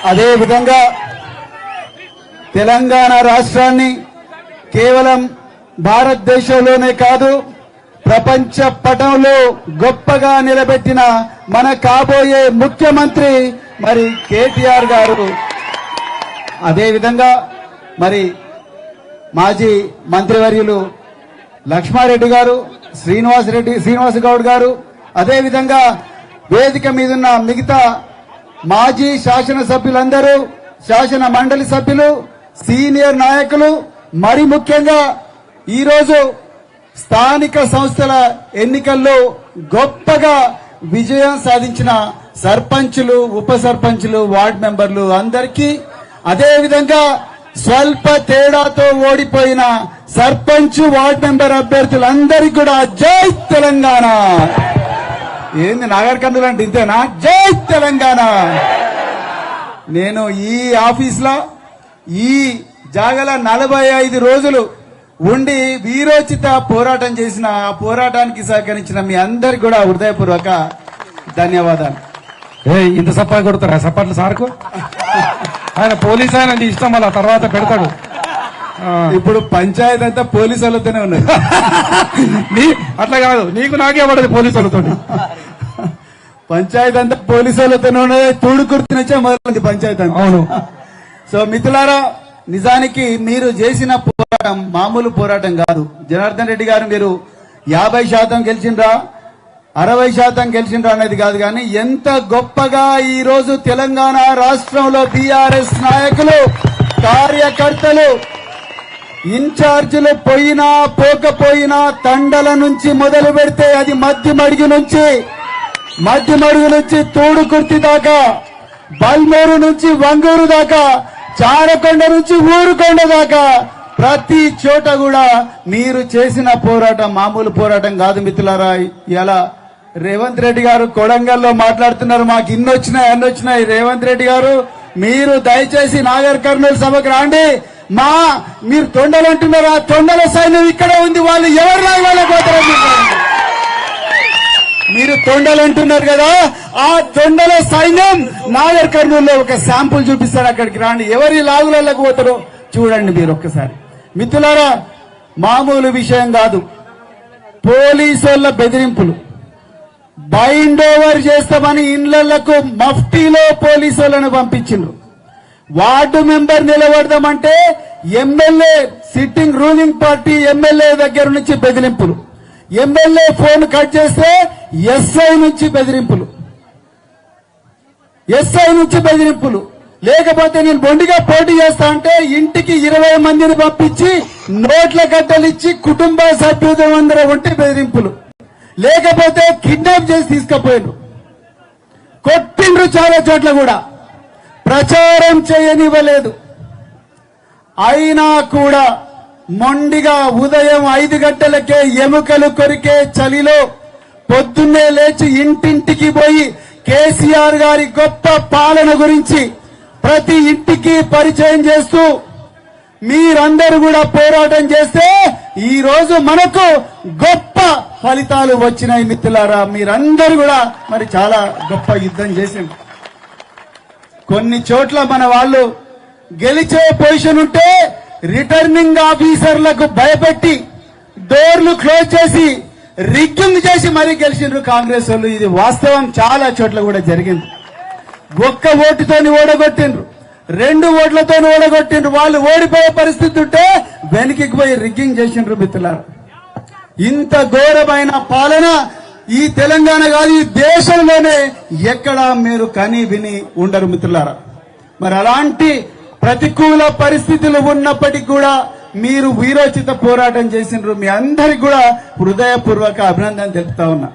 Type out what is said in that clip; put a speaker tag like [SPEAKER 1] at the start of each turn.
[SPEAKER 1] అదే విధంగా తెలంగాణ రాష్ట్రాన్ని కేవలం భారతదేశంలోనే కాదు ప్రపంచ పటంలో గొప్పగా నిలబెట్టిన మన కాబోయే ముఖ్యమంత్రి మరి కేటీఆర్ గారు. అదే విధంగా మరి మాజీ మంత్రివర్యులు లక్ష్మారెడ్డి గారు, శ్రీనివాస్ గౌడ్ గారు, అదే విధంగా వేదిక మీదున్న మిగతా మాజీ శాసనసభ్యులందరూ, శాసన మండలి సభ్యులు, సీనియర్ నాయకులు, మరి ముఖ్యంగా ఈరోజు స్థానిక సంస్థల ఎన్నికల్లో గొప్పగా విజయం సాధించిన సర్పంచులు, ఉప సర్పంచులు, వార్డు మెంబర్లు అందరికీ, అదే విధంగా స్వల్ప తేడాతో ఓడిపోయిన సర్పంచ్, వార్డు మెంబర్ అభ్యర్థులందరికీ కూడా జై తెలంగాణ. ఏంది నాగర్ కర్నూలు అంటే ఇంతేనా? జై తెలంగాణ. నేను ఈ ఆఫీస్లో ఈ జాగల 45 రోజులు ఉండి వీరోచిత పోరాటం చేసిన, ఆ పోరాటానికి సహకరించిన మీ అందరికి కూడా హృదయపూర్వక ధన్యవాదాలు.
[SPEAKER 2] ఇంత సప్పా కొడతారా సప్పట్లు సార్కు? ఆయన పోలీస్ ఆయన ఇష్టం, అలా తర్వాత పెడతాడు.
[SPEAKER 1] ఇప్పుడు పంచాయతీ అంతా పోలీసు వాళ్ళతోనే ఉన్నది.
[SPEAKER 2] అట్లా కాదు, నీకు నాకే పడదు పోలీసు వాళ్ళతో.
[SPEAKER 1] పంచాయతీ అంతా పోలీసు వాళ్ళతోనే ఉన్నది. తూడు కుర్తినొచ్చే మొదలైంది పంచాయతీ అంతా.
[SPEAKER 2] అవును.
[SPEAKER 1] సో మిత్రులారా, నిజానికి మీరు చేసిన పోరాటం మామూలు పోరాటం కాదు. జనార్దన్ రెడ్డి గారు మీరు 50% గెలిచిండ్రా, 60% గెలిచిండ్రా అనేది కాదు, కానీ ఎంత గొప్పగా ఈ రోజు తెలంగాణ రాష్ట్రంలో బీఆర్ఎస్ నాయకులు, కార్యకర్తలు, ఇన్ఛార్జీలు పోయినా పోకపోయినా తండల నుంచి మొదలు పెడితే అది మధ్య మడుగు నుంచి తూడుకుర్తి దాకా, బల్మూరు నుంచి వంగూరు దాకా, చారకొండ నుంచి ఊరుకొండ దాకా ప్రతి చోట కూడా మీరు చేసిన పోరాటం మామూలు పోరాటం కాదు మిత్రులారా. ఇలా రేవంత్ రెడ్డి గారు కొడంగల్లో మాట్లాడుతున్నారు, మాకు అన్నొచ్చినాయి. రేవంత్ రెడ్డి గారు మీరు దయచేసి నాగర్ కర్నూలు సభకు రాండి. మీరు తొండలు అంటున్నారు, ఆ తొండల సైన్యం ఇక్కడ ఉంది, వాళ్ళు ఎవరు రాయలేకపోతారు. మీరు తొండలు అంటున్నారు కదా, ఆ తొండల సైన్యం నాగర్ కర్నూలులో ఒక శాంపుల్ చూపిస్తారు, అక్కడికి రాండి. ఎవరి లాగులకు పోతారో చూడండి మీరు ఒక్కసారి. మిత్రులారా, మామూలు విషయం కాదు. పోలీసుల బెదిరింపులు, బైండ్ ఓవర్ చేస్తామని ఇళ్లకు మఫ్టీలో పోలీసులను పంపించిండ్రు. వార్డు మెంబర్ నిలబడదామంటే MLA, sitting ruling party MLA దగ్గర నుంచి బెదిరింపులు, ఎమ్మెల్యే ఫోన్ కట్ చేస్తే ఎస్ఐ నుంచి బెదిరింపులు, లేకపోతే నేను బొండిగా పోటీ చేస్తా అంటే ఇంటికి 20 మందిని పంపించి నోట్ల గడ్డలిచ్చి కుటుంబ సభ్యులు అందరూ ఉంటే బెదిరింపులు, లేకపోతే కిడ్నాప్ చేసి తీసుకుపోయారు, కొట్టిండ్రు. చాలా చోట్ల కూడా ప్రచారం చేయనివ్వలేదు. అయినా కూడా మొండిగా ఉదయం 5 గంటలకే ఎముకలు కొరికే చలిలో పొద్దున్నే లేచి ఇంటింటికి పోయి కేసీఆర్ గారి గొప్ప పాలన గురించి ప్రతి ఇంటికి పరిచయం చేస్తూ మీరందరూ కూడా పోరాటం చేస్తే ఈ రోజు మనకు గొప్ప ఫలితాలు వచ్చినాయి మిత్రులారా. మీరందరూ కూడా మరి చాలా గొప్ప యుద్ధం చేసింది. కొన్ని చోట్ల మన వాళ్ళు గెలిచే పొజిషన్ ఉంటే రిటర్నింగ్ ఆఫీసర్లకు భయపెట్టి డోర్లు క్లోజ్ చేసి రిగ్గింగ్ చేసి మరీ గెలిచిండ్రు కాంగ్రెస్ వాళ్ళు. ఇది వాస్తవం, చాలా చోట్ల కూడా జరిగింది. ఒక్క ఓటుతోని ఓడగొట్టిండ్రు, 2 ఓట్లతోని ఓడగొట్టిండ్రు. వాళ్ళు ఓడిపోయే పరిస్థితి ఉంటే వెనక్కి పోయి రిగ్గింగ్ చేసిండ్రు మిత్రులారా. ఇంత ఘోరమైన పాలన ఈ తెలంగాణ కాదు, ఈ దేశంలోనే ఎక్కడా మీరు కని విని ఉండరు మిత్రులారా. మరి అలాంటి ప్రతికూల పరిస్థితులు ఉన్నప్పటికీ కూడా మీరు వీరోచిత పోరాటం చేసినారు. మీ అందరికి కూడా హృదయపూర్వక అభినందన తెలుపుతా ఉన్నా.